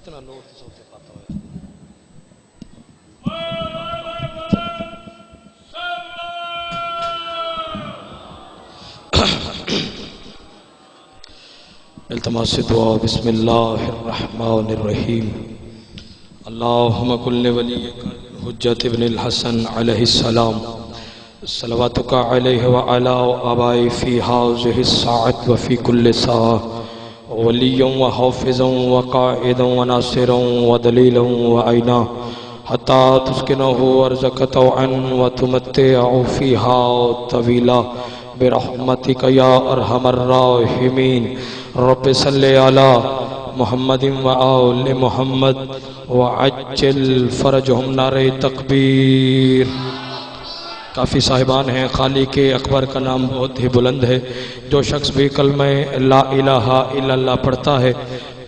اتنا نور کی صوت پاتا ہوا التماس دعا بسم اللہ الرحمن الرحیم اللہم کل ولیک حجت ابن الحسن علیہ السلام صلواتک علیہ وعلا آبائی فی حاضر الساعت وفی کل ساعت ولیا وحافظا وقائدا وناصرا ودلیلا وعینا حتی تسکنہ ارزق طوعا وتمتع فیہا طویلا برحمتک یا ارحم الراحمین رب صلی علی محمد وآل محمد وعجل فرجہم نعرہ تکبیر۔ کافی صاحبان ہیں، خالق اکبر کا نام بہت ہی بلند ہے۔ جو شخص بھی کلمہ لا الہ الا اللہ پڑھتا ہے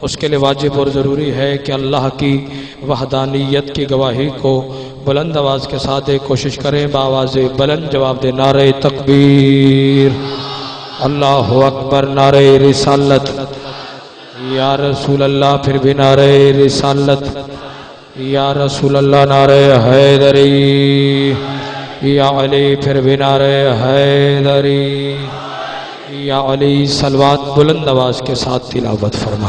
اس کے لئے واجب اور ضروری ہے کہ اللہ کی وحدانیت کی گواہی کو بلند آواز کے ساتھ کوشش کریں، بآواز بلند جواب دے نعرہ تکبیر، اللہ اکبر، نعرہ رسالت، یا رسول اللہ، پھر بھی نعرہ رسالت، یا رسول اللہ، نعرہ حیدری، یا علی، پھر بھی نعرہ حیدری، یا علی۔ صلوات بلند آواز کے ساتھ تلاوت فرما۔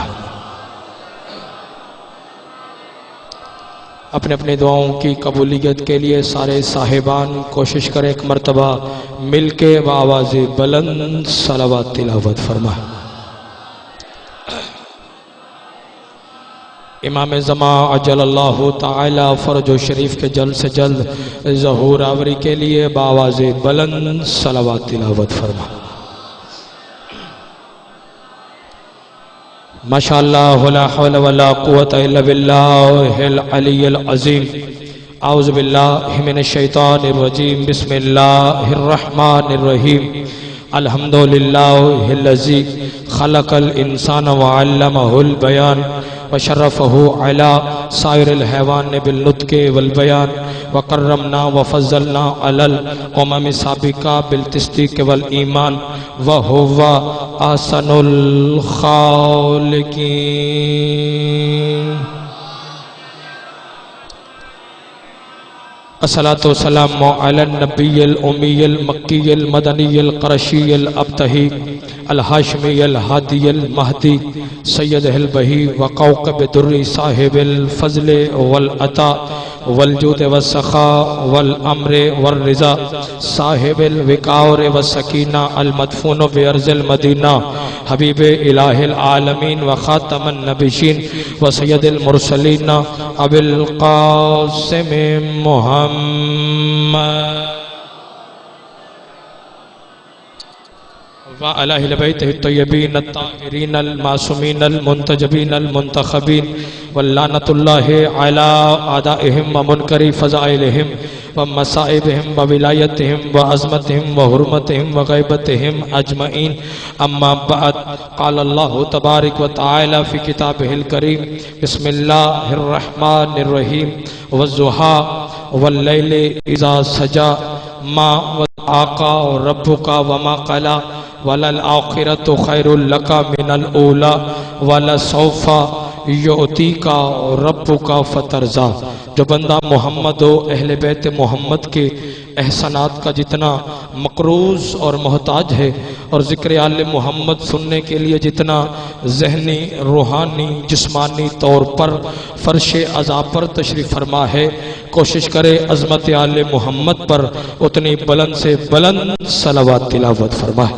اپنے اپنے دعاؤں کی قبولیت کے لیے سارے صاحبان کوشش کریں ایک مرتبہ مل کے بآواز بلند صلوات تلاوت فرما۔ امام زمان عجل اللہ تعالی فرج و شریف کے جلد سے جلد ظہور آوری کے لیے بآواز بلند صلوات تلاوت فرما۔ ماشاءاللہ لا حول ولا قوة الا باللہ العلی العظیم۔ اعوذ باللہ من الشیطان الرجیم، بسم اللہ الرحمن الرحیم۔ الحمدللہ الذی خلق الانسان وعلمہ البیان وشرفہ علی سائر الحیوان بالنطق والبیان وکرمنا وفضلنا علی الامم السابقہ بالتصدیق والایمان وہو احسن الخالقین۔ الصلاة والسلام علی النبی الامی المکی المدنی القرشی الابتہی الحاشمی الہادی المہدی سید البہی وقوقب دری صاحب الفضل والعطا والجود والسخاء والامر والرضا صاحب الوقار والسکینہ المدفون بارض المدینہ حبیب الہ العالمین وخاتم النبیین وسید المرسلین ابی القاسم محمد وعلى أهل بيته الطيبين الطاهرين المعصومين المنتجبين المنتخبين واللعنة الله على أعدائهم ومنكر فضائلهم ومصائبهم وولايتهم وعظمتهم وحرمتهم وغيبتهم أجمعين. أما بعد، قال الله تبارك وتعالى في كتابه الكريم: بسم الله الرحمن الرحيم. والضحى والليل إذا سجى ما ودعك ربك وما قلى وللآخرة خير لك من الأولى ولسوف یعطیک ربک فترضی۔ جو بندہ محمد و اہل بیت محمد کے احسانات کا جتنا مقروض اور محتاج ہے اور ذکر آل محمد سننے کے لیے جتنا ذہنی، روحانی، جسمانی طور پر فرش عزا پر تشریف فرما ہے، کوشش کرے عظمت آل محمد پر اتنی بلند سے بلند صلوات تلاوت فرمائے۔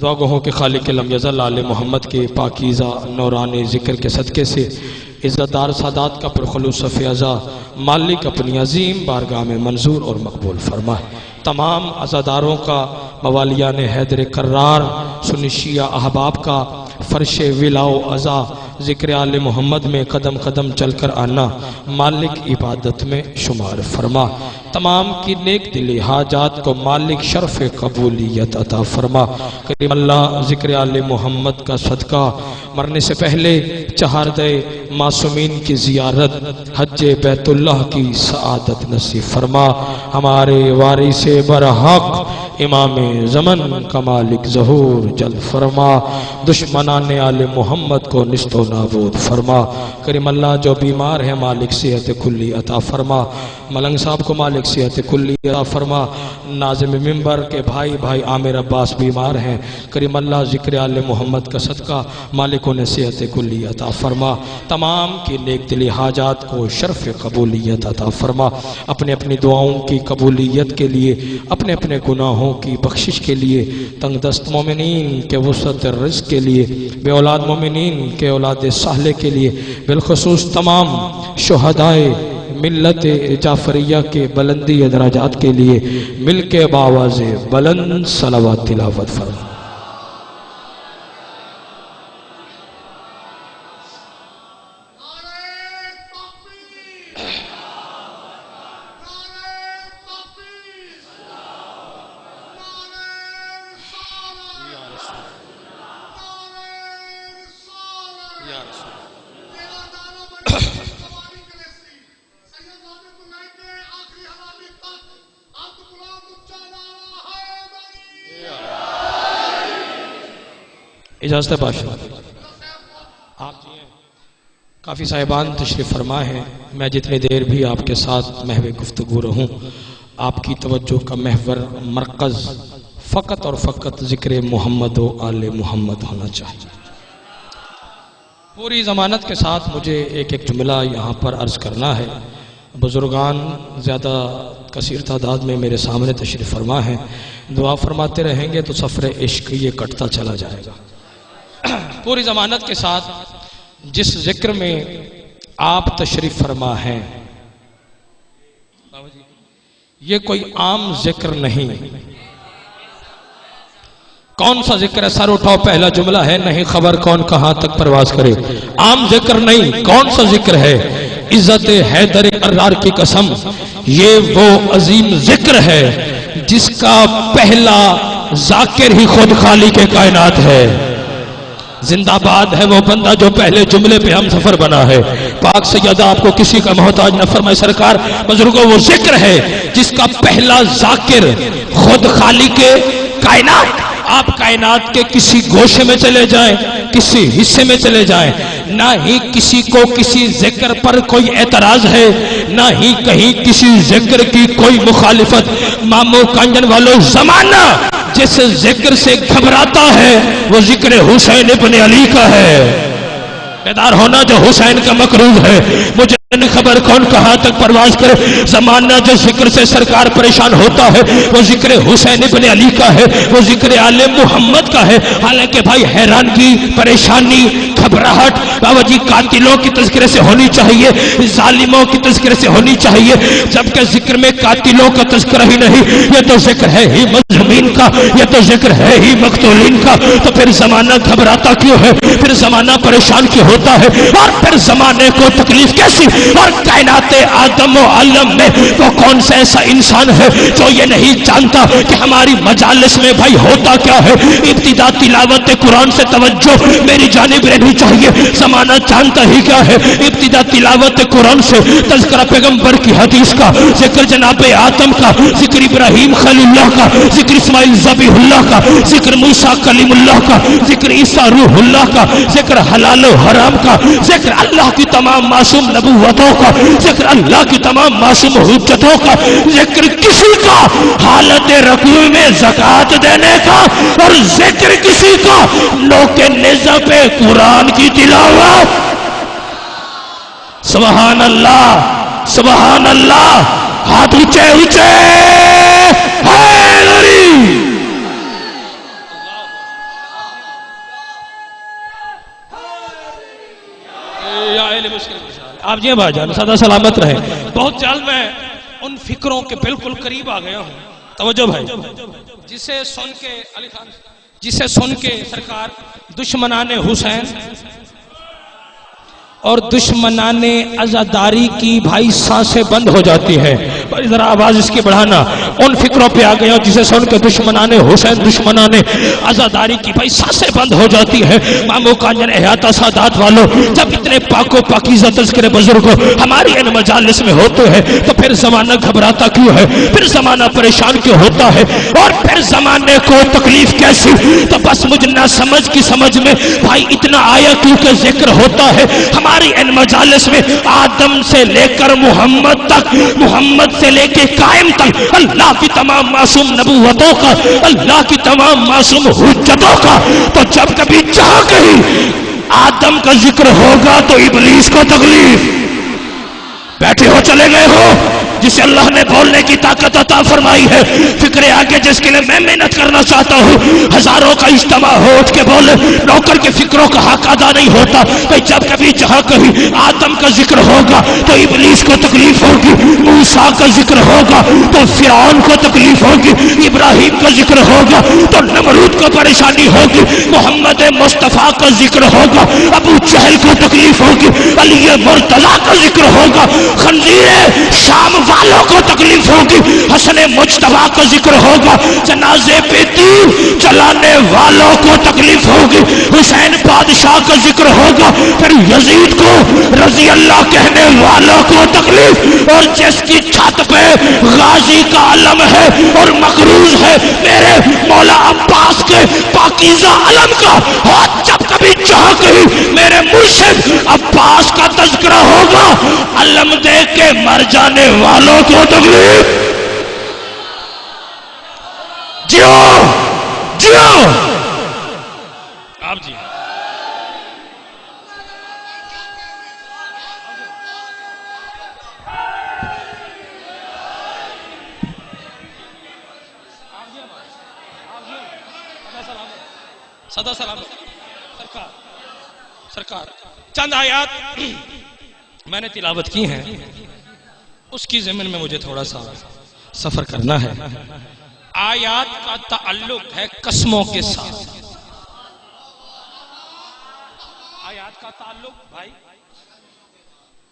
دعا گوہوں کے خالق لم یزل آل محمد کے پاکیزہ نورانی ذکر کے صدقے سے عزتدار سادات کا پرخلوص فیضہ مالک اپنی عظیم بارگاہ میں منظور اور مقبول فرمائے۔ تمام عزاداروں کا، موالیان حیدر کرار، سنی شیعہ احباب کا فرش ولا و عزا ذکر آل محمد میں قدم قدم چل کر آنا مالک عبادت میں شمار فرما۔ تمام کی نیک دلی حاجات کو مالک شرف قبولیت عطا فرما۔ کریم اللہ ذکر آل محمد کا صدقہ مرنے سے پہلے چہاردے معصومین کی زیارت، حج بیت اللہ کی سعادت نصیب فرما۔ ہمارے وارث برحق امام زمن کا مالک ظہور جلد فرما، دشمنان آل محمد کو نست و نابود فرما۔ کریم اللہ جو بیمار ہیں مالک صحت کلی عطا فرما، ملنگ صاحب کو مالک صحت کلی عطا فرما۔ ناظم ممبر کے بھائی عامر عباس بیمار ہیں، کریم اللہ ذکر آل محمد کا صدقہ مالک انہیں صحت کلی عطا فرما۔ تمام کی نیک دلی حاجات کو شرف قبولیت عطا فرما۔ اپنے اپنی دعاؤں کی قبولیت کے لیے، اپنے اپنے گناہوں کی بخشش کے لیے، تنگ دست مومنین کے وسعت رزق کے لیے، بے اولاد مومنین کے اولاد صالح کے لیے، بالخصوص تمام شہدائے ملت جعفریہ کے بلندی درجات کے لیے مل کے باواز بلند صلوات تلاوت فرما۔ اجازت بادشاہ آپ جی ہیں، کافی صاحبان تشریف فرما ہیں، میں جتنی دیر بھی آپ کے ساتھ محو گفتگو رہوں، آپ کی توجہ کا محور مرکز فقط اور فقط ذکر محمد و آل محمد ہونا چاہیے۔ پوری ضمانت کے ساتھ مجھے ایک جملہ یہاں پر عرض کرنا ہے۔ بزرگان زیادہ کثیر تعداد میں میرے سامنے تشریف فرما ہیں، دعا فرماتے رہیں گے تو سفر عشق یہ کٹتا چلا جائے گا۔ پوری ضمانت کے ساتھ جس ذکر میں آپ تشریف فرما ہیں یہ کوئی عام ذکر نہیں۔ کون سا ذکر ہے؟ سر اٹھاؤ، پہلا جملہ ہے نہیں خبر کون کہاں تک پرواز کرے۔ عام ذکر نہیں، کون سا ذکر ہے؟ عزت حیدر ارار کی قسم یہ وہ عظیم ذکر ہے جس کا پہلا ذاکر ہی خود خالق کے کائنات ہے۔ زندہ باد ہے وہ بندہ جو پہلے جملے پہ ہم سفر بنا ہے۔ پاک سیدہ آپ کو کسی کا محتاج نہ فرمائے سرکار، بزرگوں وہ ذکر ہے جس کا پہلا ذاکر خود خالق کائنات۔ آپ کائنات کے کسی گوشے میں چلے جائیں، کسی حصے میں چلے جائیں، نہ ہی کسی کو کسی ذکر پر کوئی اعتراض ہے، نہ ہی کہیں کسی ذکر کی کوئی مخالفت۔ مامو کانجن والوں، زمانہ جس ذکر سے گھبراتا ہے وہ ذکر حسین ابن علی کا ہے۔ بیدار ہونا جو حسین کا مقروض ہے، مجھے خبر کون کہاں تک پرواز کرے۔ زمانہ جو ذکر سے سرکار پریشان ہوتا ہے وہ ذکر حسین ابن علی کا ہے، وہ ذکر آل محمد کا ہے۔ حالانکہ بھائی حیرانگی، پریشانی، گھبراہٹ بابا جی قاتلوں کی تذکرے سے ہونی چاہیے، ظالموں کی تذکرے سے ہونی چاہیے، جبکہ ذکر میں قاتلوں کا تذکرہ ہی نہیں۔ یہ تو ذکر ہے ہی مظلومین کا، یہ تو ذکر ہے ہی مقتولین کا، تو پھر زمانہ گھبراتا کیوں ہے؟ پھر زمانہ پریشان کیوں ہوتا ہے؟ اور پھر زمانے کو تکلیف کیسی؟ اور کائنات آدم و عالم میں وہ کون سا ایسا انسان ہے جو یہ نہیں جانتا کہ ہماری مجالس میں بھائی ہوتا کیا ہے؟ ابتدا تلاوت قرآن سے توجہ میری جانب رہنی چاہیے۔ زمانہ جانتا ہی کیا ہے؟ ابتدا تلاوت قرآن سے تذکرہ پیغمبر کی حدیث کا، ذکر جناب آدم کا، ذکر ابراہیم خلیل اللہ کا، ذکر اسماعیل ذبیح اللہ کا، ذکر موسیٰ کلیم اللہ کا، ذکر عیسیٰ روح اللہ کا، ذکر حلال و حرام کا، ذکر اللہ کی تمام معصوم نبوتوں کا، ذکر اللہ کی تمام معصوم حجتوں کا، ذکر کسی کا حالت رکوع میں زکوٰۃ دینے کا، اور ذکر کسی کا نوک نیزہ پہ قرآن کی تلاوت۔ سبحان اللہ، سبحان اللہ، ہاتھ اونچے اونچے، حیدری۔ آپ جی بھائی جان سدا سلامت رہے۔ بہت جلد میں ان فکروں کے بالکل قریب آ گیا ہوں۔ توجہ بھائی، جسے سن کے سرکار دشمنان حسین اور دشمنان عزاداری کی بھائی سانسیں بند ہو جاتی ہیں۔ ذرا آواز اس کی بڑھانا، ان فکروں پہ آ گیا جسے سن کے دشمنان حسین دشمنان عزاداری کی بھائی سانسیں بند ہو جاتی ہیں۔ مامو کانجن احاطہ سادات والوں، جب اتنے پاک و پاکیزہ تذکرے بزرگوں ہماری ان مجالس میں ہوتے ہیں تو پھر زمانہ گھبراتا کیوں ہے، پھر زمانہ پریشان کیوں ہوتا ہے، اور پھر زمانے کو تکلیف کیسی؟ تو بس مجھ نہ سمجھ کی سمجھ میں بھائی اتنا آیا کیونکہ ذکر ہوتا ہے ہماری ان مجالس میں آدم سے لے کر محمد تک، محمد سے لے کے قائم تک اللہ کی تمام معصوم نبوتوں کا، اللہ کی تمام معصوم حجتوں کا۔ تو جب کبھی جہاں کہیں آدم کا ذکر ہوگا تو ابلیس کو تکلیف۔ بیٹھے ہو چلے گئے ہو، جسے اللہ نے بولنے کی طاقت عطا فرمائی ہے، فکر آگے جس کے لیے میں محنت کرنا چاہتا ہوں، ہزاروں کا اجتماع ہو اٹھ کے بولے، نوکر کے فکروں کا حق ادا نہیں ہوتا۔ بھئی جب کبھی جہاں کہیں آدم کا ذکر ہوگا تو ابلیس کو تکلیف ہوگی، موسیٰ کا ذکر ہوگا تو فرعون کو تکلیف ہوگی، ابراہیم کا ذکر ہوگا تو نمرود کو پریشانی ہوگی، محمد مصطفیٰ کا ذکر ہوگا ابو جہل کو تکلیف ہوگی، علی مرتضیٰ کا ذکر ہوگا خنزیر شام والوں کو تکلیف ہوگی، حسن مجتبیٰ کا ذکر ہوگا جنازے پہ تیر چلانے والوں کو تکلیف ہوگی، حسین بادشاہ کا ذکر ہوگا، پھر یزید کو رضی اللہ کہنے والوں کو تکلیف، اور جس کی چھت پہ غازی کا علم ہے اور مقروض ہے میرے مولا عباس کے پاکیزہ علم کا، اور جب کبھی جہاں کہیں میرے مرشد عباس کا تذکرہ ہوگا، علم دے کے مر جانے والوں کو تکلیف۔ جیو جیو آپ جی صدا سلام سرکار چند آیات میں نے تلاوت کی ہیں، اس کی ضمن میں مجھے تھوڑا سا سفر کرنا ہے۔ آیات کا تعلق ہے قسموں کے ساتھ، آیات کا تعلق بھائی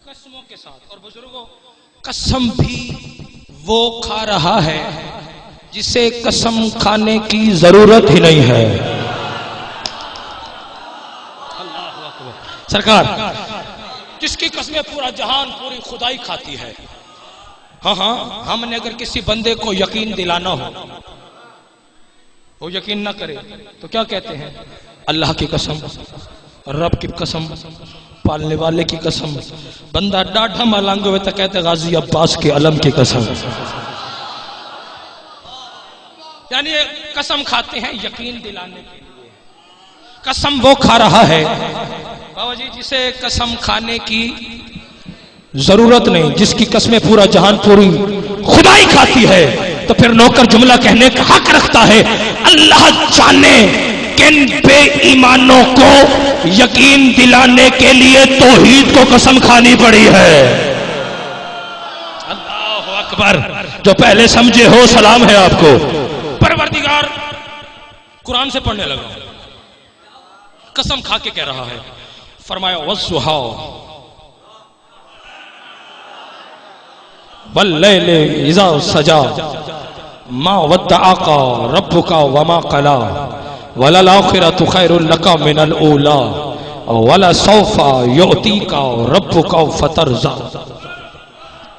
قسموں کے ساتھ، اور بزرگوں قسم بھی وہ کھا رہا ہے جسے قسم کھانے کی ضرورت ہی نہیں ہے۔ سرکار جس کی قسمیں پورا جہان پوری خدائی کھاتی ہے، ہاں ہم نے اگر کسی بندے کو یقین دلانا ہو، وہ یقین نہ کرے تو کیا کہتے ہیں؟ اللہ کی قسم، رب کی قسم، پالنے والے کی قسم۔ بندہ ڈاڈھا ملنگ ہوئے تو کہتے غازی عباس کے علم کی قسم۔ یعنی قسم کھاتے ہیں یقین دلانے کے لیے۔ قسم وہ کھا رہا ہے بابا جی جسے قسم کھانے کی ضرورت نہیں، جس کی قسمیں پورا جہان پوری خدائی کھاتی ہے، تو پھر نوکر جملہ کہنے کا حق رکھتا ہے اللہ جانے کن بے ایمانوں کو یقین دلانے کے لیے توحید کو قسم کھانی پڑی ہے۔ اللہ اکبر، جو پہلے سمجھے ہو سلام ہے آپ کو۔ پروردگار قرآن سے پڑھنے لگا، قسم کھا کے کہہ رہا ہے، فرمایا والضحیٰ واللیل اذا سجا ما ودعک ربک وما قلی وللآخرۃ خیر لک من الاولی ولسوف یعطیک ربک فترضی۔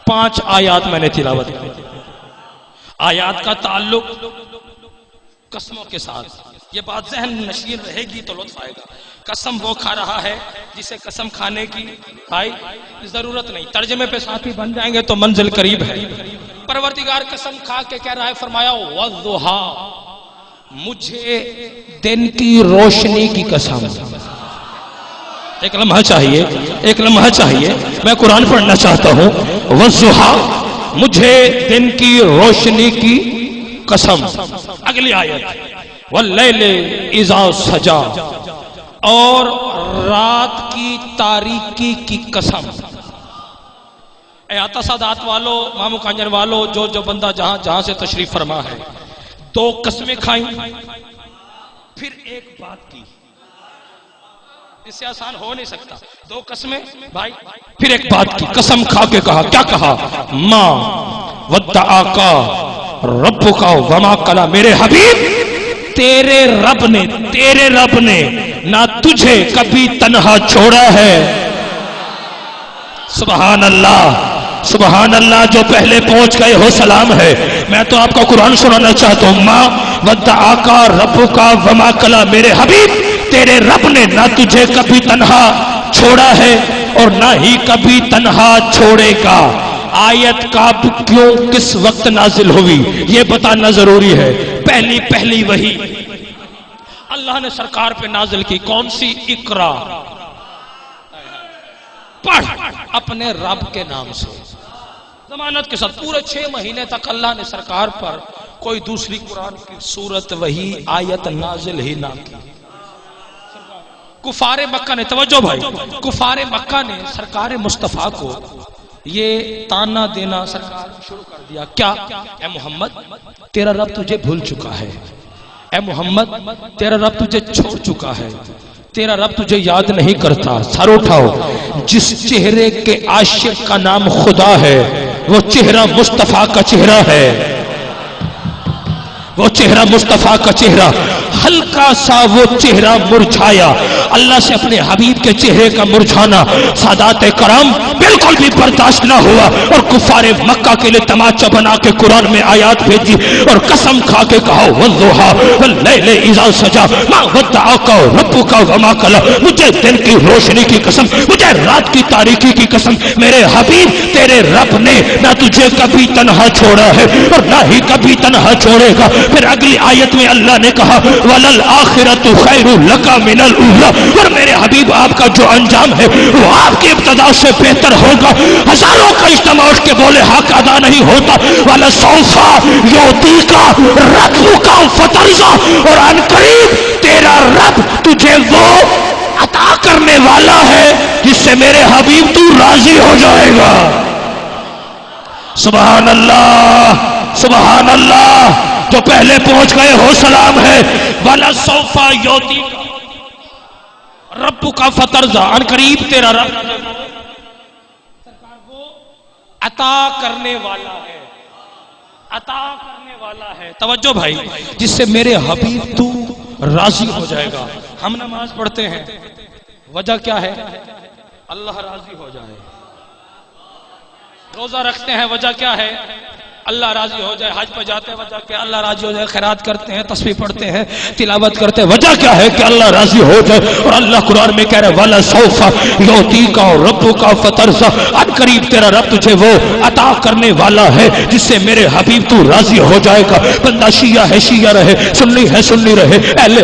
5 آیات میں نے تلاوت کی۔ آیات کا تعلق قسموں کے ساتھ، یہ بات ذہن نشین رہے گی تو لطف آئے گا۔ قسم وہ کھا رہا ہے جسے قسم کھانے کی بھائی ضرورت نہیں، ترجمے پہ ساتھی بن جائیں گے تو منزل قریب ہے۔ پروردگار قسم کھا کے کہہ رہا ہے، فرمایا والضحیٰ، مجھے دن کی روشنی کی قسم۔ ایک لمحہ چاہیے، ایک لمحہ چاہیے، میں قرآن پڑھنا چاہتا ہوں۔ والضحیٰ، مجھے دن کی روشنی کی قسم۔ اگلی آیت واللیل اذا سجا، اور رات کی تاریکی کی قسم۔ احاطہ سادات والو، مامو کانجن والو، جو بندہ جہاں سے تشریف فرما ہے، 2 قسمیں کھائیں، پھر ایک بات کی، اس سے آسان ہو نہیں سکتا. 2 قسمیں بھائی. پھر ایک بات کی قسم کھا کے کہا, کیا کہا؟ ماں ودعاک ربک وما قلی. میرے حبیب تیرے رب نے نہ تجھے کبھی تنہا چھوڑا ہے. سبحان اللہ سبحان اللہ. جو پہلے پہنچ گئے ہو سلام ہے. میں تو آپ کو قرآن سنانا چاہتا ہوں. ماں ودعاک ربک وما قلی. میرے حبیب تیرے رب نے نہ تجھے کبھی تنہا چھوڑا ہے اور نہ ہی کبھی تنہا چھوڑے گا. آیت کب کیوں کس وقت نازل ہوئی یہ بتانا ضروری ہے. پہلی وحی اللہ نے سرکار پہ نازل کی. کون سی؟ اقرا, پڑھ اپنے رب کے نام سے. ضمانت کے ساتھ پورے 6 مہینے تک اللہ نے سرکار پر کوئی دوسری قرآن کی سورت وحی آیت نازل ہی نہ کی. کفار مکہ نے, توجہ بھائی, کفار مکہ نے سرکار مصطفیٰ کو یہ تانا دینا سرکار شروع کر دیا. کیا؟ اے محمد تیرا رب تجھے بھول چکا ہے. اے محمد تیرا رب تجھے چھوڑ چکا ہے. تیرا رب تجھے یاد نہیں کرتا. سر اٹھاؤ. جس چہرے کے عاشق کا نام خدا ہے وہ چہرہ مصطفیٰ کا چہرہ ہے. وہ چہرہ مصطفیٰ کا چہرہ. ہلکا سا وہ چہرہ مرجھایا. اللہ سے اپنے حبیب کے چہرے کا مرجھانا سادات کرام بالکل بھی برداشت نہ ہوا اور کفار مکہ کے لیے تماچا بنا کے قرآن میں آیات بھیجی اور قسم کھا کے کہا والضحیٰ واللیل اذا سجا ما ودعاک ربک وما قلی. مجھے دن کی روشنی کی قسم, مجھے رات کی تاریکی کی قسم, میرے حبیب تیرے رب نے نہ تجھے کبھی تنہا چھوڑا ہے اور نہ ہی کبھی تنہا چھوڑے گا. پھر اگلی آیت میں اللہ نے کہا وَلَلْآخِرَةُ خَيْرٌ لَكَ مِنَ الْأُولَىٰ. اور میرے حبیب آپ کا جو انجام ہے وہ آپ کی ابتدا سے بہتر ہوگا. ہزاروں کا اجتماع اٹھ کے بولے حق ادا نہیں ہوتا. وَلَسَوْفَ يُعْطِيكَ رَبُّكَ فَتَرْضَىٰ. اور ان قریب تیرا رب تجھے وہ عطا کرنے والا ہے جس سے میرے حبیب تو راضی ہو جائے گا. سبحان اللہ سبحان اللہ. جو پہلے پہنچ گئے ہو سلام ہے. وَلَسَوْفَ يُعْطِيكَ رَبُّكَ فَتَرْضَىٰ. ان قریب تیرا رب سرکار وہ عطا کرنے والا ہے, عطا کرنے والا ہے. توجہ بھائی, جس سے میرے حبیب تو راضی ہو جائے گا. ہم نماز پڑھتے ہیں, وجہ کیا ہے؟ اللہ راضی ہو جائے. روزہ رکھتے ہیں, وجہ کیا ہے؟ اللہ راضی ہو جائے. حج پہ جاتے ہیں, وجہ کیا؟ اللہ راضی ہو جائے. خیرات کرتے ہیں, تسبیح پڑھتے ہیں, تلاوت کرتے ہیں, وجہ کیا ہے؟ کہ اللہ راضی ہو جائے. اور اللہ قرآن میں کہہ رہے وَلَسَوْفَ يُعْطِيكَ رَبُّكَ فَتَرْضَىٰ. ان قریب تیرا رب تجھے وہ عطا کرنے والا ہے جس سے میرے حبیب تو راضی ہو جائے گا. بندہ شیعہ ہے شیعہ رہے, سنی ہے سنی رہے, اہل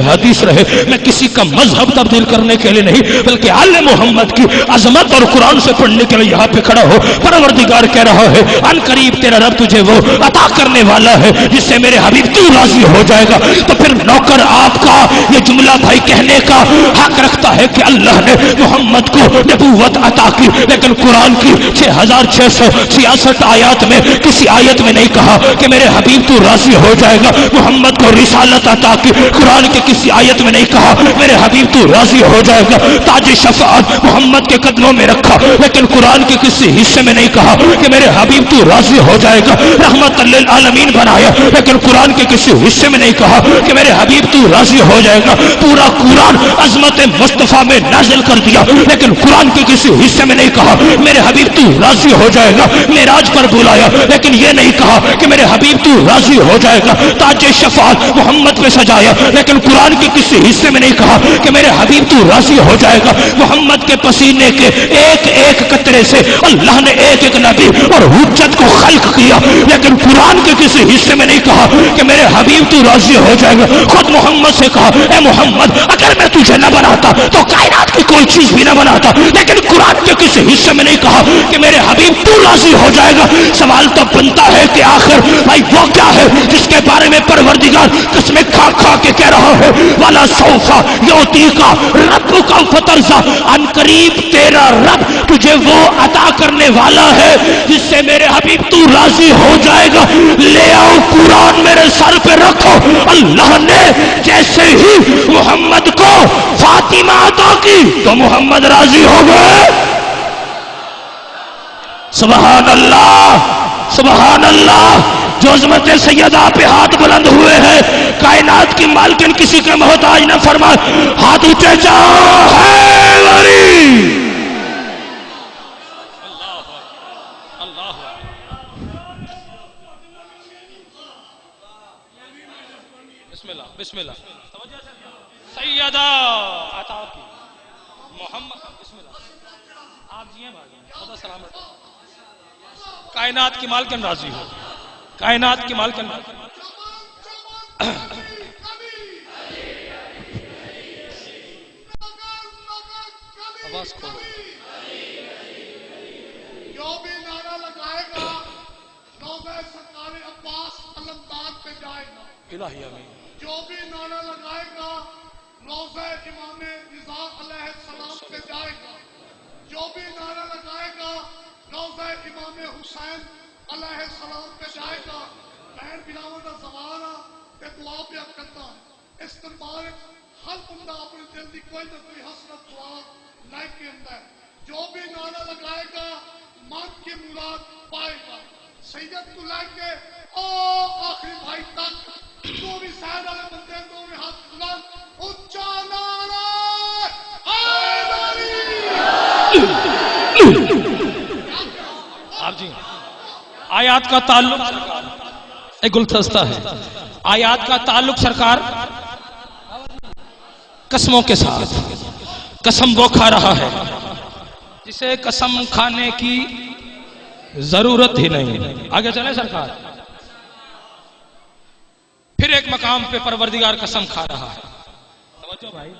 حدیث رہے. میں کسی کا مذہب تبدیل کرنے کے لیے نہیں, بلکہ آل محمد کی عظمت اور قرآن سے پڑھنے کے لیے یہاں پہ کھڑا ہو. پروردگار کہہ رہا ہے ان قریب تیرا رب تجھے وہ عطا کرنے والا ہے جس سے میرے حبیب تو راضی ہو جائے گا. تو پھر نوکر آپ کا یہ جملہ بھائی کہنے کا حق رکھتا ہے کہ اللہ نے محمد کو نبوت عطا کی, لیکن قرآن کی 6666 آیات میں کسی آیت میں نہیں کہا کہ میرے حبیب تو راضی ہو جائے گا. محمد کو رسالت عطا کی, قرآن کے کسی آیت میں نہیں کہا میرے حبیب تو راضی ہو جائے گا. تاج شفاعت محمد کے قدموں میں رکھا, لیکن قرآن کے کسی حصے میں نہیں کہا کہ میرے حبیب تو راضی ہو جائے گا. رحمت للعالمین بنایا, لیکن قرآن کے کسی حصے میں نہیں کہا کہ میرے حبیب تو راضی ہو جائے گا. پورا قرآن عظمت مصطفیٰ میں نازل کر دیا, لیکن قرآن کے کسی حصے میں نہیں کہا میرے حبیب تو راضی ہو جائے گا. معراج پر بلایا, لیکن یہ نہیں کہا کہ میرے حبیب تو راضی ہو جائے گا. تاج شفاعت محمد پہ سجایا, لیکن قرآن کے کسی حصے میں نہیں کہا کہ میرے حبیب تو راضی ہو جائے گا. محمد کے پسینے کے ایک ایک قطرے سے اللہ نے ایک ایک نبی اور حجت کو خلق کیا, لیکن قرآن کے کسی حصے میں نہیں کہا کہ میرے حبیب تو راضی ہو جائے گا. خود محمد سے کہا اے محمد اگر میں تجھے نہ بناتا تو کائنات کی کوئی چیز بھی نہ بناتا, لیکن قرآن کے کسی حصے میں نہیں کہا کہ میرے حبیب تو راضی ہو جائے گا. سوال تو بنتا ہے کہ آخر بھائی وہ کیا ہے جس کے بارے میں پروردگار قسمیں کھا کھا کے کہہ رہا ہے والا سوفا یوتیکا ربک فترضی، ان قریب تیرا رب تجھے وہ عطا کرنے والا ہے جس سے میرے حبیب تو راضی ہو جائے گا. لے آؤ قرآن میرے سر پہ رکھو. اللہ نے جیسے ہی محمد کو فاطمہ عطا کی تو محمد راضی ہو گئے. سبحان اللہ سبحان اللہ. جو عظمت سیدہ پہ ہاتھ بلند ہوئے ہیں، کائنات کی مالکن کسی کا محتاج نہ فرما. ہاتھ اونچے جاؤ ہے وری. بسم اللہ سیدہ عطا کی محمد. بسم اللہ آپ جی ہیں بھائی، خدا سلامت. کائنات کی مالکن راضی ہو، کائنات کی مالکن. آواز کھولو. جو بھی نعرہ لگائے گا روضہ سرکار عباس علمداد پہ جائے گا. الہی آمین. جو بھی نعرہ لگائے گا روضہ امام رضا علیہ السلام پہ جائے گا. جو بھی نعرہ لگائے گا روضہ امام حسین علیہ السلام پہ جائے گا. بہن بلاول کا زمانہ تے دعا پہ کرتا ہے. استنبار ہر بندہ اپنے دل کی کوئی نہ کوئی حسرت دعا لے کے اندر ہے. جو بھی نعرہ لگائے گا من کی مراد پائے گا. سید تو لے کے آخری بھائی تک جو بھی سائد والے بندے تو بھی ہاتھ بلند اونچا نعرہ حیدری. آپ جی آیات کا تعلق ایک گلدستہ ہے. آیات کا تعلق سرکار قسموں کے ساتھ. قسم وہ کھا رہا ہے جسے قسم کھانے کی ضرورت ہی نہیں. آگے چلیں سرکار. پھر ایک مقام پہ پروردگار قسم کھا رہا ہے. توجہ بھائی،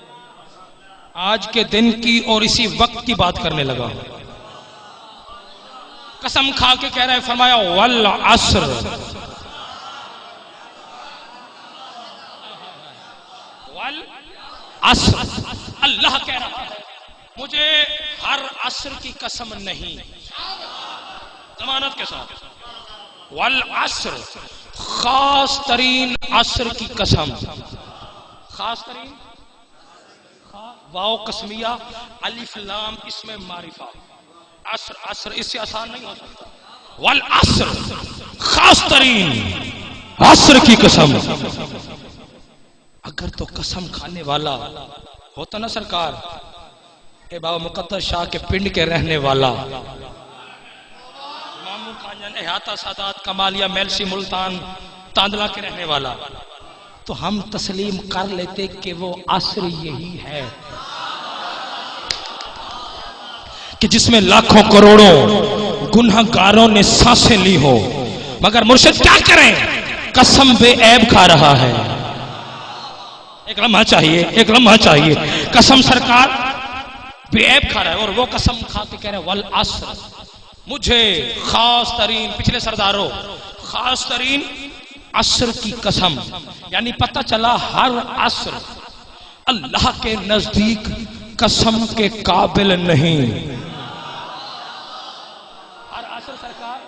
آج کے دن کی اور اسی وقت کی بات کرنے لگا. قسم کھا کے کہہ رہا ہے، فرمایا والعصر. والعصر اللہ کہہ رہا ہے مجھے ہر عصر کی قسم نہیں، ضمانت کے ساتھ. والعصر خاص ترین عصر کی قسم. خاص ترین واو قسمیہ الف لام اس میں معرفہ. عصر عصر اس سے آسان نہیں ہو سکتا. والعصر خاص ترین عصر کی قسم. اگر تو قسم کھانے والا ہوتا نا سرکار اے بابا مقدس شاہ کے پنڈ کے رہنے والا مامو خانجان احاطہ سادات کمالیہ میلسی ملتان تاندلہ کے رہنے والا، تو ہم تسلیم کر لیتے کہ وہ عصر یہی ہے کہ جس میں لاکھوں کروڑوں گنہگاروں نے سانسیں لی ہو، مگر مرشد کیا کریں، قسم بے عیب کھا رہا ہے. ایک لمحہ چاہیے، ایک لمحہ چاہیے. قسم سرکار بے عیب کھا رہا ہے اور وہ قسم کھا کے کہہ رہے ہیں والعصر مجھے خاص ترین، پچھلے سرداروں، خاص ترین عصر کی قسم. یعنی پتہ چلا ہر عصر اللہ کے نزدیک قسم کے قابل نہیں. ہر عصر سرکار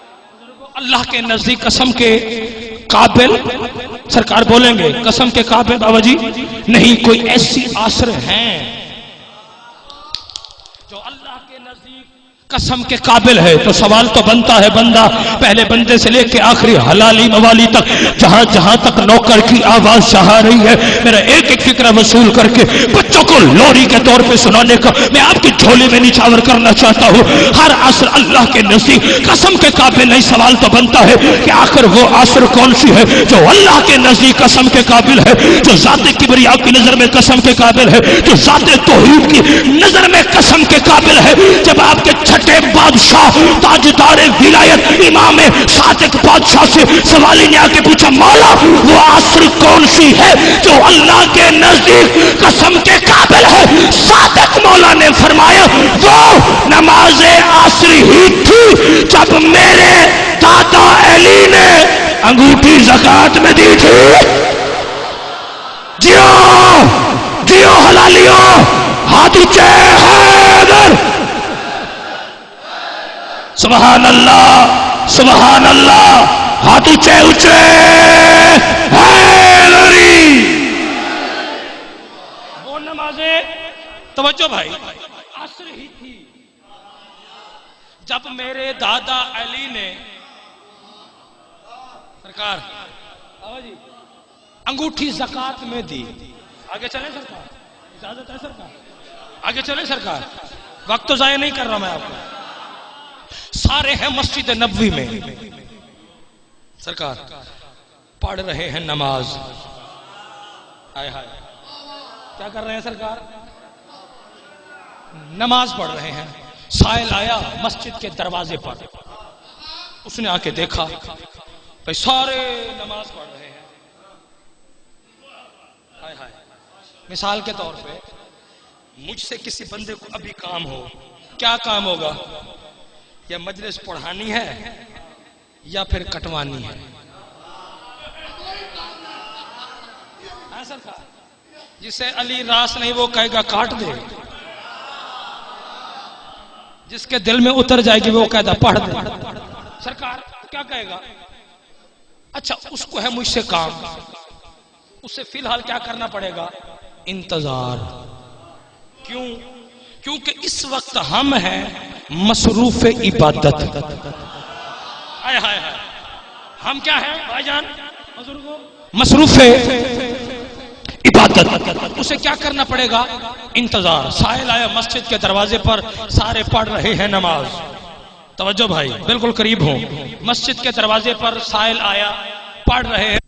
اللہ کے نزدیک قسم کے قابل، سرکار بولیں گے قسم کے قابل بابا جی نہیں. کوئی ایسی عصر ہیں جو اللہ کے نزدیک قسم کے قابل ہے. تو سوال تو بنتا ہے، بندہ پہلے بندے سے لے کے آخری حلالی موالی تک جہاں جہاں تک نوکر کی آواز چاہ رہی ہے، میرا ایک ایک فکرہ وصول کر کے بچوں کو لوری کے طور پہ سنانے کا میں آپ کی جھولی میں نچھاور کرنا چاہتا ہوں. ہر عصر اللہ کے نزدیک قسم کے قابل نہیں. سوال تو بنتا ہے کہ آخر وہ عصر کون سی ہے جو اللہ کے نزدیک قسم کے قابل ہے، جو ذات کبریا کی نظر میں قسم کے قابل ہے، جو ذات توحید کی نظر میں قسم کے قابل ہے. جب آپ کے چھٹے بادشاہ تاجدار ولایت امام صادق بادشاہ سے سوالی نے آ کے پوچھا مولا وہ عصر کون سی ہے جو اللہ کے نزدیک قسم کے قابل ہے؟ صادق مولا نے فرمایا وہ نماز عصر ہی تھی جب میرے دادا علی نے انگوٹھی زکات میں دی تھی. جیو جیو حلالیو، ہاتھ اونچے حیدر، سبحان اللہ سبحان اللہ، ہاتھ اونچے اونچے حیدری۔ وہ نمازیں توجہ بھائی عصر ہی تھی جب میرے دادا علی نے سرکار جی انگوٹھی زکات میں دی۔ آگے چلیں سرکار، اجازت ہے سرکار؟ آگے چلیں سرکار، وقت تو ضائع نہیں کر رہا میں آپ کو۔ سارے ہیں مسجد نبوی میں، سرکار پڑھ رہے ہیں نماز۔ ہائے ہائے کیا کر رہے ہیں سرکار؟ نماز پڑھ رہے ہیں۔ سائل آیا مسجد کے دروازے پر، اس نے آ کے دیکھا کہ سارے نماز پڑھ رہے ہیں۔ ہائے ہائے، مثال کے طور پہ مجھ سے کسی بندے کو ابھی کام ہو، کیا کام ہوگا؟ یا مجلس پڑھانی ہے یا پھر کٹوانی ہے؟ سرکار جسے علی راس نہیں وہ کہے گا کاٹ دے، جس کے دل میں اتر جائے گی وہ کہتا پڑھ دے۔ سرکار کیا کہے گا؟ اچھا اس کو ہے مجھ سے کام، اسے فی الحال کیا کرنا پڑے گا؟ انتظار۔ کیوں؟ کیونکہ اس وقت ہم ہیں مصروف عبادت۔ ہائے ہائے ہائے، ہم کیا ہیں بھائی جان؟ مصروف عبادت۔ اسے کیا کرنا پڑے گا؟ انتظار۔ سائل آیا مسجد کے دروازے پر، سارے پڑھ رہے ہیں نماز۔ توجہ بھائی بالکل قریب ہوں، مسجد کے دروازے پر سائل آیا، پڑھ رہے ہیں۔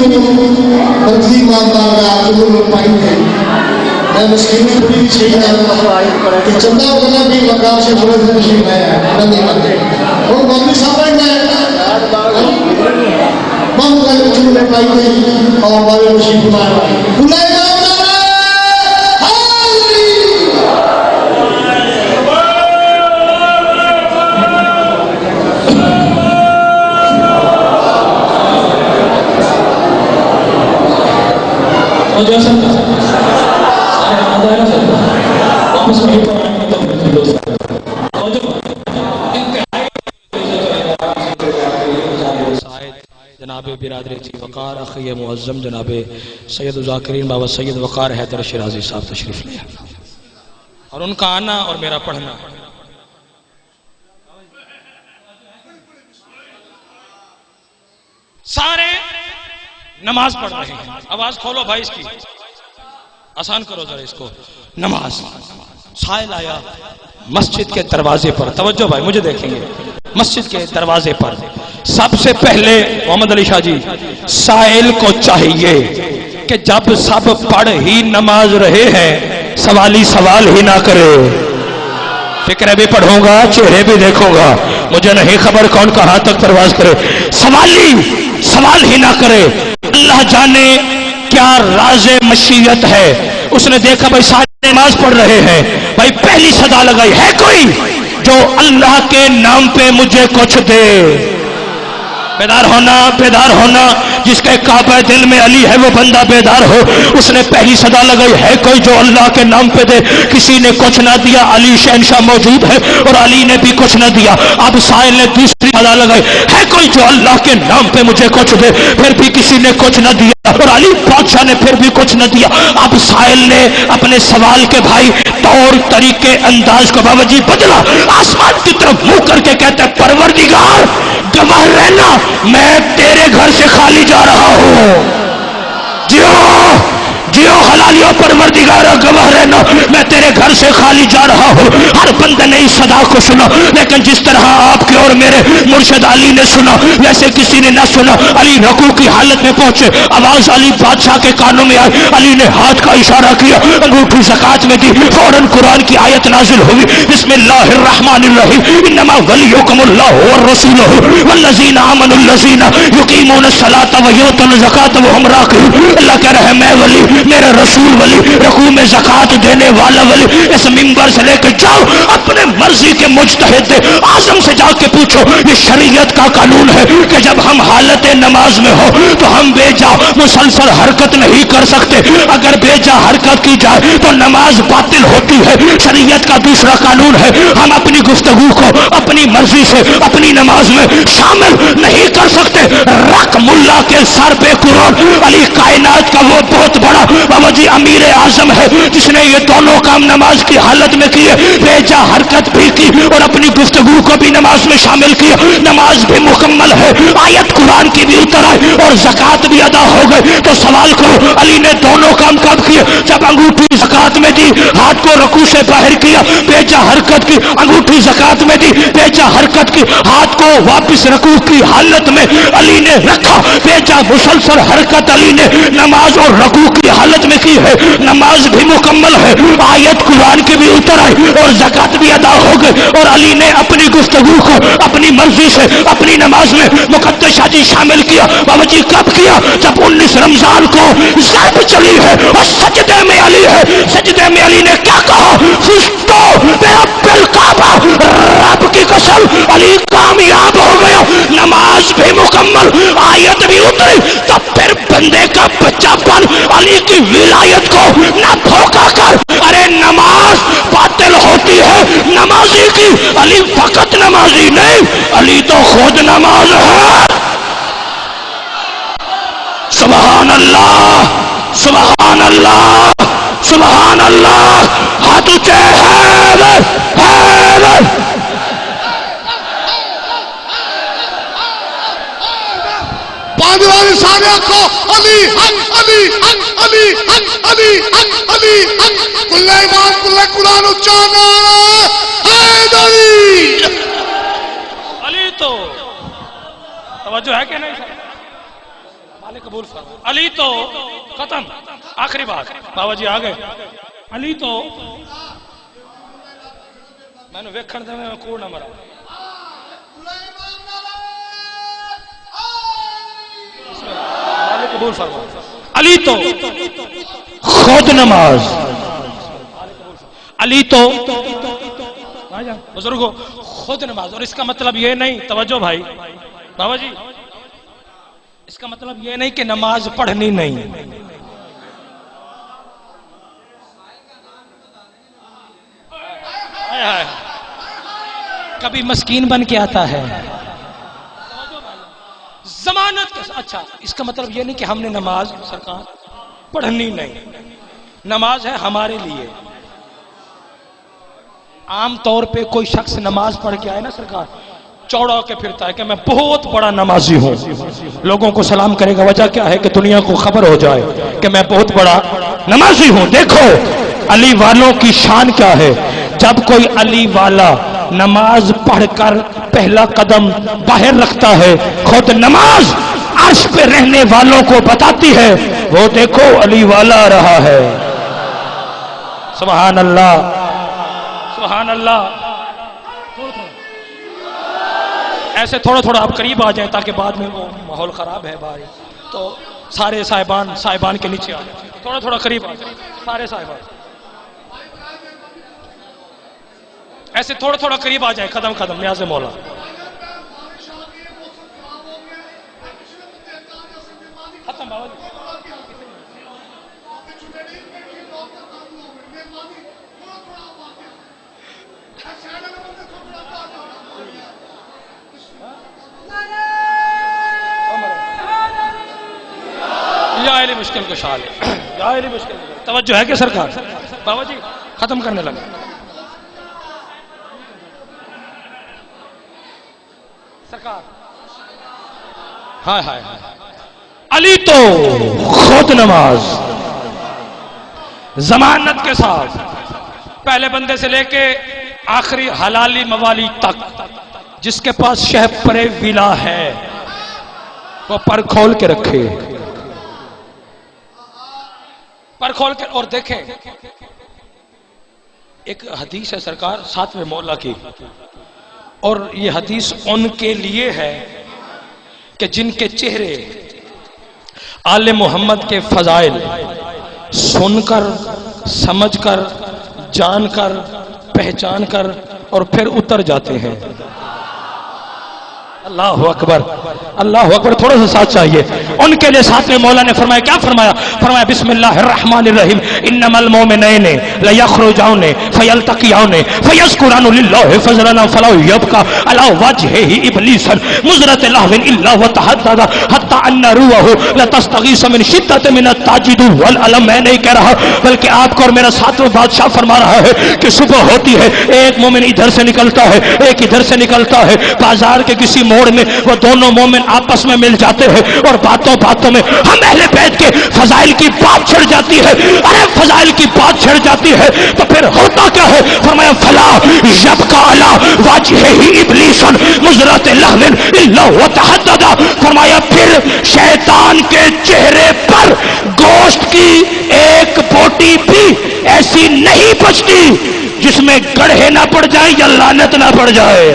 مرضی ایماندار میں آپ کو پائی ہے میں مسکین پوری چیز کہ چندہ کرنا بھی مقام سے بڑے دن شیخ ہے نبی مانتے اور مولوی صاحب نے مانگ کا رجوع میں پائی ہے اور ہمارے مشیق مائے بلائے گا جناب برادر جی وقار اخی معظم جناب سید ذاکرین بابا سید وقار حیدر شیرازی صاحب تشریف لے اور ان کا آنا اور میرا پڑھنا سارے نماز پڑھ رہے ہیں. آواز کھولو بھائی اس کی آسان کرو ذرا اس کو. نماز سائل آیا مسجد کے دروازے پر. توجہ بھائی مجھے دیکھیں گے. مسجد کے دروازے پر سب سے پہلے محمد علی شاہ جی سائل کو چاہیے کہ جب سب پڑھ ہی نماز رہے ہیں سوالی سوال ہی نہ کرے. فکریں بھی پڑھوں گا چہرے بھی دیکھوں گا مجھے نہیں خبر کون کہاں تک پرواز کرے. سوالی سوال ہی نہ کرے. اللہ جانے کیا راز مشیت ہے. اس نے دیکھا بھائی سارے نماز پڑھ رہے ہیں بھائی پہلی صدا لگائی ہے کوئی جو اللہ کے نام پہ مجھے کچھ دے. بیدار ہونا جس کے کعبہ دل میں علی ہے وہ بندہ بیدار ہو. اس نے پہلی صدا لگائی ہے کوئی جو اللہ کے نام پہ دے. کسی نے کچھ نہ دیا. علی شہنشاہ موجود ہے اور علی نے بھی کچھ نہ دیا. اب سائل نے دوسری صدا لگائی ہے کوئی جو اللہ کے نام پہ مجھے کچھ دے. پھر بھی کسی نے کچھ نہ دیا اور علی بادشاہ نے پھر بھی کچھ نہ دیا. اب سائل نے اپنے سوال کے بھائی طور طریقے انداز کو بابا جی بدلا. آسمان کی طرف منہ کر کے کہتے ہیں پروردگار گواہ رہنا میں تیرے گھر سے خالی جا رہا ہوں. جیو حلالیوں پروردگار گواہ رہنا میں تیرے گھر سے خالی جا رہا ہوں. ہر بندے نے اس صدا کو سنا لیکن جس طرح آپ کے اور میرے مرشد علی نے سنا ویسے کسی نے نہ سنا. علی رکوع کی حالت میں پہنچے. آواز علی بادشاہ کے کانوں میں آئی. علی نے ہاتھ کا اشارہ کیا انگوٹھی زکات میں دی. فوراً قرآن کی آیت نازل ہوئی. بسم اللہ الرحمن الرحیم. انما ولیکم اللہ والرسولہ والذین آمنوا الذین یقیمون الصلاۃ ویؤتون الزکاۃ وہم راکعون. اللہ کہہ رہا ہے میں ولی میرا رسول ولی رکوع میں زکات دینے والا ولی. اس منبر سے لے کے جاؤ اپنے مرضی کے مجتہد اعظم سے جا کے پوچھو یہ شریعت کا قانون ہے کہ جب ہم حالت نماز میں ہو تو ہم بے جا مسلسل حرکت نہیں کر سکتے. اگر بے جا حرکت کی جائے تو نماز باطل ہوتی ہے. شریعت کا دوسرا قانون ہے ہم اپنی گفتگو کو اپنی مرضی سے اپنی نماز میں شامل نہیں کر سکتے. رق ملا کے سر پہ قرآن. علی کائنات کا وہ بہت بڑا بابا جی امیر اعظم ہے جس نے یہ دونوں کام نماز کی حالت میں کیے. بے جا حرکت بھی کی اور اپنی گفتگو کو بھی نماز میں شامل کیا. نماز بھی مکمل ہے. آیت قرآن کی بھی اتر آئی اور زکات بھی ادا ہو گئی. تو سوال کرو علی نے دونوں کام کب کیے؟ جب انگوٹھی زکات میں دی ہاتھ کو رکوع سے باہر کیا بے جا حرکت کی. انگوٹھی زکات میں دی بے جا حرکت کی. ہاتھ کو واپس رکوع کی حالت میں علی نے رکھا. بے جا مسلسل حرکت علی نے نماز اور رکوع کی حالت میں کی ہے. نماز بھی مکمل ہے. آیت قرآن کی بھی اتر آئی اور زکات بھی ادا ہو گئی اور علی نے اپنی گفتگو کو اپنی مرضی سے اپنی نماز میں مقدس حاجی شامل کیا. بابا جی کب کیا؟ جب 19 رمضان کو ضرب چلی ہے اور سجدے میں علی ہے. سجدے میں علی نے کیا کہا؟ فستو برب الکعبہ رب کی قسم علی کامیاب ہو گیا. نماز بھی مکمل آیت بھی اتری. تب پھر بندے کا بچہ بن علی کی ولایت کو نہ دھوکا کر. ارے نماز باطل ہوتی ہے نمازی کی. علی فقط نمازی نہیں علی تو خود نماز ہے. سبحان اللہ سبحان اللہ سبحان اللہ. ہاتھ اونچے حیدر حیدر. پانے والے سارے آنکھوں علی حق علی حق علی حق علی حق علی حق. کلے ایمان کلے قرآن اچانا حیدری. علی تو توجہ ہے کہ نہیں؟ قبول فرما. علی تو ختم. آخری بات بابا جی آ گئے. علی تو میں نے ویکھن دے میں کوڑ نہ مرا. قبول فرما. علی تو خود نماز. علی تو بزرگوں خود نماز. اور اس کا مطلب یہ نہیں, توجہ بھائی بابا جی, اس کا مطلب یہ نہیں کہ نماز پڑھنی نہیں. کبھی مسکین بن کے آتا ہے ضمانت کے. اچھا اس کا مطلب یہ نہیں کہ ہم نے نماز سرکار پڑھنی نہیں. نماز ہے ہمارے لیے. عام طور پہ کوئی شخص نماز پڑھ کے آئے نا سرکار, چوڑا ہو کے پھرتا ہے کہ میں بہت بڑا نمازی ہوں. لوگوں کو سلام کرے گا, وجہ کیا ہے کہ دنیا کو خبر ہو جائے کہ میں بہت بڑا نمازی ہوں. دیکھو علی والوں کی شان کیا ہے. جب کوئی علی والا نماز پڑھ کر پہلا قدم باہر رکھتا ہے, خود نماز عرش پہ رہنے والوں کو بتاتی ہے وہ دیکھو علی والا آ رہا ہے. سبحان اللہ سبحان اللہ. ایسے تھوڑا تھوڑا آپ قریب آ جائیں تاکہ بعد میں وہ ماحول خراب ہے بھائی, تو سارے صاحبان کے نیچے آ جائیں. تھوڑا تھوڑا قریب آ جائیں سارے صاحبان, ایسے تھوڑا تھوڑا قریب آ جائیں. قدم قدم نیاز مولا. ختم بابا جی. مشکل کو شال ہے مشکل. توجہ ہے کہ سرکار بابا جی ختم کرنے لگے. سرکار ہائے ہائے علی تو خود نماز ضمانت کے ساتھ پہلے بندے سے لے کے آخری حلالی موالی تک جس کے پاس شہب پر ولا ہے وہ پر کھول کے رکھے, پر کھول کے. اور دیکھیں ایک حدیث ہے سرکار ساتویں مولا کی, اور یہ حدیث ان کے لیے ہے کہ جن کے چہرے آل محمد کے فضائل سن کر سمجھ کر جان کر پہچان کر اور پھر اتر جاتے ہیں. اللہ اکبر اللہ اکبر. تھوڑا سا ساتھ چاہیے. ان کے لیے ساتویں مولا نے فرمایا, کیا فرمایا؟ فرمایا بسم اللہ الرحمن الرحیم انما المؤمنین لیخرجون فیلتقیان فیذکران للہ فضلا فلا یبقى علی وجهه ابلیس مزرۃ لهو الا وتحدد حتى ان روحه لتستغیث من شدۃ من التعجد والالم. میں نہیں کہہ رہا بلکہ آپ کو اور میرا ساتواں بادشاہ فرما رہا ہے کہ صبح ہوتی ہے, ایک مومن ادھر سے نکلتا ہے ایک ادھر سے نکلتا ہے, بازار کے کسی موڑ میں وہ دونوں مومن آپس میں مل جاتے ہیں اور باتوں باتوں میں ہم اہل بیت کے فضائل کی بات چھڑ جاتی ہے. ارے فضائل کی بات چھڑ جاتی ہے تو پھر ہوتا کیا ہے؟ فرمایا فلا یبقى علی وجهه ابلیس مزرۃ لهو الا وتحدد. فرمایا پھر شیطان کے چہرے پر گوشت کی ایک بوٹی بھی ایسی نہیں بچتی جس میں گڑھے نہ پڑ جائیں یا لعنت نہ پڑ جائے.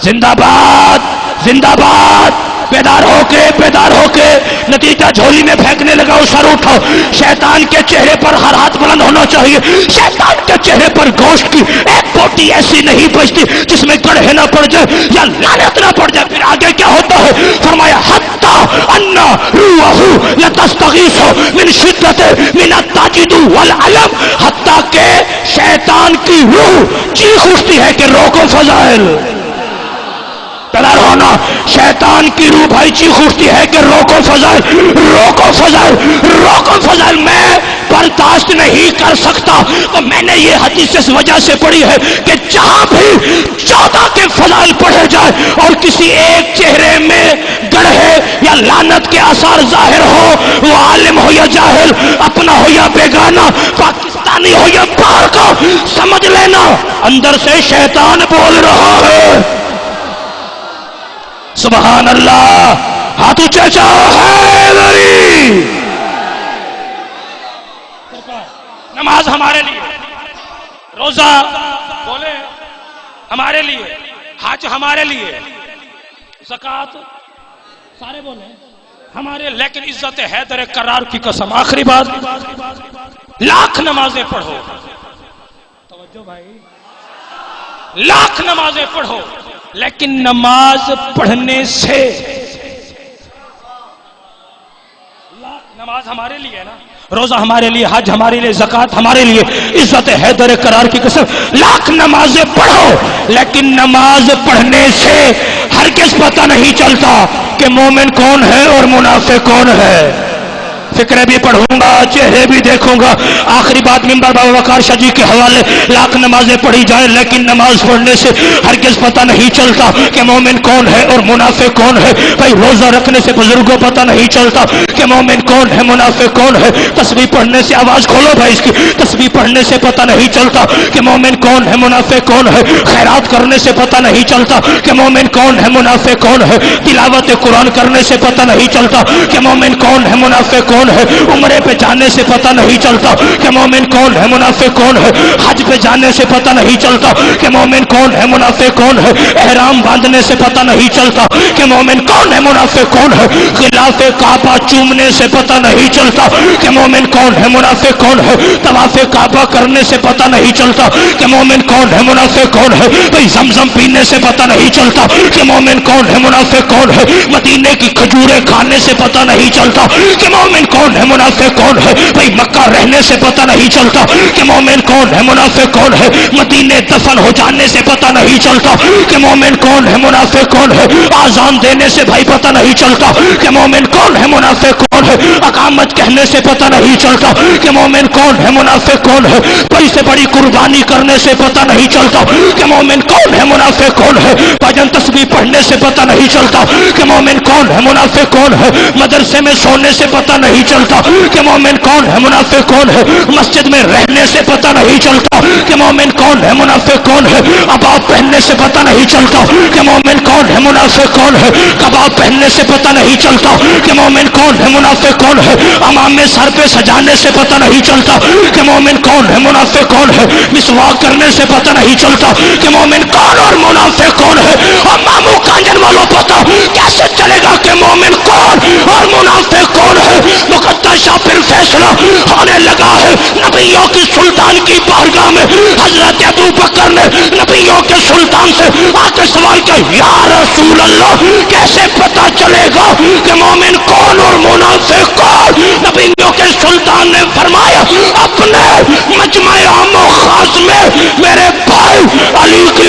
زندہ باد زندہ باد. بیدار ہو کے نتیجہ جھولی میں پھینکنے لگا. سر اٹھو. شیطان کے چہرے پر ہر ہاتھ بلند ہونا چاہیے. شیطان کے چہرے پر گوشت کی ایک بوٹی ایسی نہیں بچتی جس میں گڑھے نہ پڑ جائے یا لعنت نہ پڑ جائے. پھر آگے کیا ہوتا ہے؟ فرمایا حتی ان روحہ لتستغیث من شدۃ من التعجد والعلم. حتی کہ شیطان کی روح چیخ اٹھتی ہے کہ روکو فضائل. تیار ہونا. شیطان کی روح بھائی چیخ اٹھتی ہے کہ روکو فضائل روکو فضائل روکو فضائل. میں برداشت نہیں کر سکتا. تو میں نے یہ حدیث اس وجہ سے پڑھی ہے کہ جہاں بھی 14 کے فضائل پڑھے جائے اور کسی ایک چہرے میں گڑھے یا لعنت کے آثار ظاہر ہو, وہ عالم ہو یا جاہل, اپنا ہو یا بیگانہ, پاکستانی ہو یا باہر کا, سمجھ لینا اندر سے شیطان بول رہا ہے. سبحان اللہ ہاتھ اونچے چاہو حیدری. نماز ہمارے لیے، روزہ بولے ہمارے لیے، حج ہمارے لیے، زکوٰۃ سارے بولے ہمارے، لیکن عزت حیدر کرار کی قسم آخری بات، لاکھ نمازیں پڑھو، توجہ بھائی، لاکھ نمازیں پڑھو، لیکن نماز پڑھنے سے، نماز ہمارے لیے ہے نا، روزہ ہمارے لیے، حج ہمارے لیے، زکوٰۃ ہمارے لیے، عزت حیدر کرار کی قسم لاکھ نمازیں پڑھو، لیکن نماز پڑھنے سے ہرگز پتہ نہیں چلتا کہ مومن کون ہے اور منافق کون ہے. فکرے بھی پڑھوں گا، چہرے بھی دیکھوں گا. آخری بات منبر بابا وقار شاہ جی کے حوالے، لاکھ نمازیں پڑھی جائیں لیکن نماز پڑھنے سے ہرگز پتہ نہیں چلتا کہ مومن کون ہے اور منافق کون ہے. بھائی روزہ رکھنے سے بزرگوں پتہ نہیں چلتا کہ مومن کون ہے منافق کون ہے. تسبیح پڑھنے سے، آواز کھولو بھائی اس کی، تسبیح پڑھنے سے پتہ نہیں چلتا کہ مومن کون ہے منافق کون ہے. خیرات کرنے سے پتہ نہیں چلتا کہ مومن کون ہے منافق کون ہے. تلاوت قرآن کرنے سے پتہ نہیں چلتا کہ مومن کون ہے منافق کون ہے. عمرے پہ جانے سے پتہ نہیں چلتا کہ مومن کون ہے منافق کون ہے. حج پہ جانے سے پتہ نہیں چلتا کہ مومن کون ہے منافق کون ہے. احرام باندھنے سے پتہ نہیں چلتا کہ مومن کون ہے منافق کون ہے. خلاف کعبہ چومنے سے پتہ نہیں چلتا کہ مومن کون ہے منافق کون ہے. طواف کعبہ کرنے سے پتہ نہیں چلتا کہ مومن کون ہے منافق کون ہے. بھئی زمزم پینے سے پتہ نہیں چلتا کہ مومن کون ہے منافق کون ہے. مدینے کی کھجوریں کھانے سے پتہ نہیں چلتا کہ مومن کون ہے منافق کون ہے. بھئی مکہ رہنے سے پتہ نہیں چلتا کہ مومن کون ہے منافق کون ہے. مدینے دفن ہو جانے سے پتہ نہیں چلتا کہ مومن کون ہے منافق کون ہے. آذان دینے سے بھائی پتہ نہیں چلتا کہ مومن کون ہے منافق کون ہے. اقامت کہنے سے پتہ نہیں چلتا کہ مومن کون ہے منافق کون ہے. بڑی سے بڑی قربانی کرنے سے پتہ نہیں چلتا کہ مومن کون ہے منافق کون ہے. بھجن تسبیح پڑھنے سے پتہ نہیں چلتا کہ مومن کون ہے منافق کون ہے. مدرسے میں سونے سے پتہ نہیں چلتا کہ مومن کون ہے منافق کون ہے. مسجد میں رہنے سے پتہ نہیں چلتا کہ مومن کون ہے منافق کون ہے. اباب پہننے سے پتہ نہیں چلتا کہ مومن کون ہے منافق کون ہے. کباب پہننے سے پتہ نہیں چلتا کہ مومن کون ہے منافق کون ہے. امامے سر پہ سجانے سے پتہ نہیں چلتا کہ مومن کون ہے منافق کون ہے. مسواک کرنے سے پتہ نہیں چلتا کہ مومن کون اور منافق کون ہے. اور ماموں کانجن والوں پتہ کیسے چلے گا کہ مومن کون اور منافق کون ہے. مقدس شاہ پھر فیصلہ ہونے لگا ہے. نبیوں کی سلطان کی بارگاہ میں حضرت ابو بکر نے نبیوں کے سلطان سے آ کے سوال کیا، یا رسول اللہ کیسے پتہ چلے گا کہ مومن کون اور منافق کون. نبیوں کے سلطان نے فرمایا، اپنے مجمع عام و خاص میں میرے بھائی علی کی